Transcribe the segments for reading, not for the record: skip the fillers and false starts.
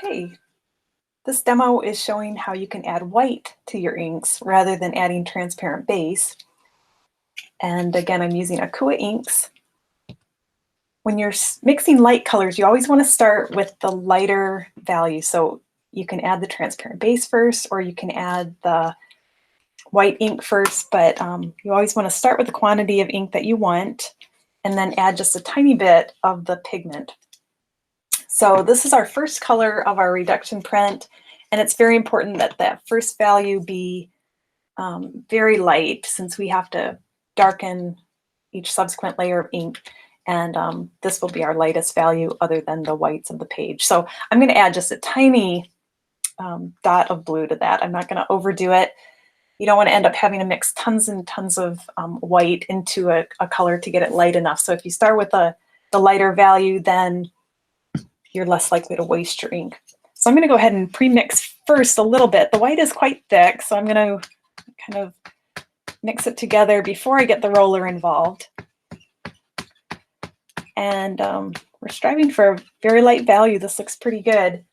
Okay, this demo is showing how you can add white to your inks rather than adding transparent base. And again, I'm using Aqua inks. When you're mixing light colors, you always want to start with the lighter value. So you can add the transparent base first, or you can add the white ink first, but you always want to start with the quantity of ink that you want and then add just a tiny bit of the pigment. So this is our first color of our reduction print, and it's very important that that first value be very light, since we have to darken each subsequent layer of ink, and this will be our lightest value other than the whites of the page. So I'm going to add just a tiny dot of blue to that. I'm not going to overdo it. You don't want to end up having to mix tons and tons of white into a color to get it light enough. So if you start with the lighter value, then you're less likely to waste your ink. So I'm going to go ahead and pre-mix first a little bit. The white is quite thick, so I'm going to kind of mix it together before I get the roller involved. And we're striving for a very light value. This looks pretty good.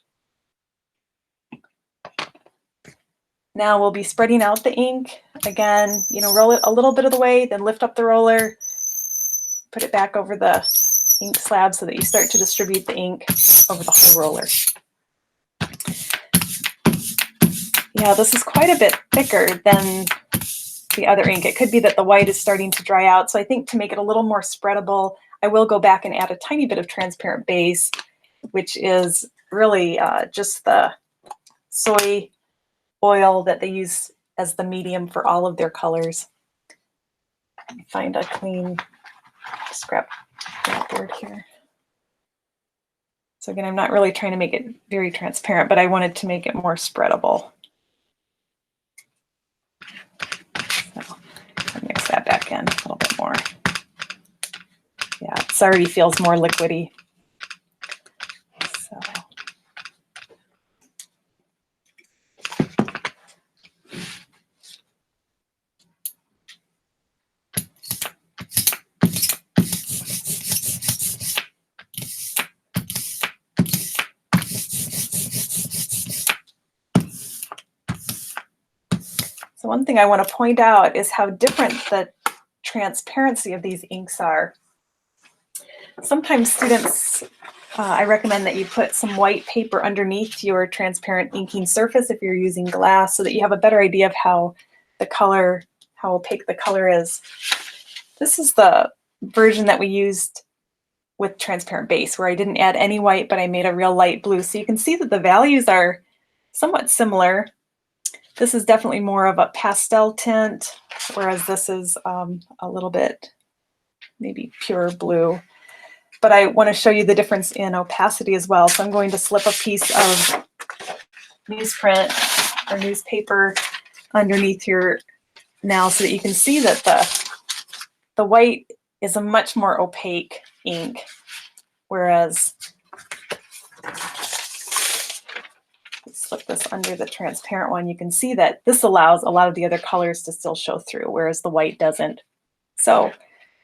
Now we'll be spreading out the ink. Again, roll it a little bit of the way, then lift up the roller, put it back over the ink slab so that you start to distribute the ink over the whole roller. Yeah, this is quite a bit thicker than the other ink. It could be that the white is starting to dry out. So I think to make it a little more spreadable, I will go back and add a tiny bit of transparent base, which is really just the soy oil that they use as the medium for all of their colors. Find a clean scrap board here. So again, I'm not really trying to make it very transparent, but I wanted to make it more spreadable. So I'll mix that back in a little bit more. Yeah, it already feels more liquidy. So one thing I want to point out is how different the transparency of these inks are. Sometimes students, I recommend that you put some white paper underneath your transparent inking surface if you're using glass, so that you have a better idea of how opaque the color is. This is the version that we used with transparent base, where I didn't add any white, but I made a real light blue. So you can see that the values are somewhat similar. This is definitely more of a pastel tint, whereas this is a little bit maybe pure blue. But I want to show you the difference in opacity as well. So I'm going to slip a piece of newsprint or newspaper underneath here now, so that you can see that the white is a much more opaque ink, whereas slip this under the transparent one, you can see that this allows a lot of the other colors to still show through, whereas the white doesn't. So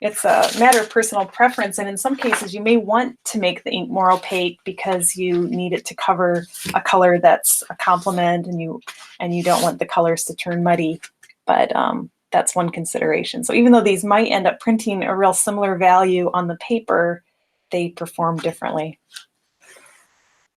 it's a matter of personal preference, and in some cases you may want to make the ink more opaque because you need it to cover a color that's a complement, and you don't want the colors to turn muddy. But that's one consideration. So even though these might end up printing a real similar value on the paper, they perform differently.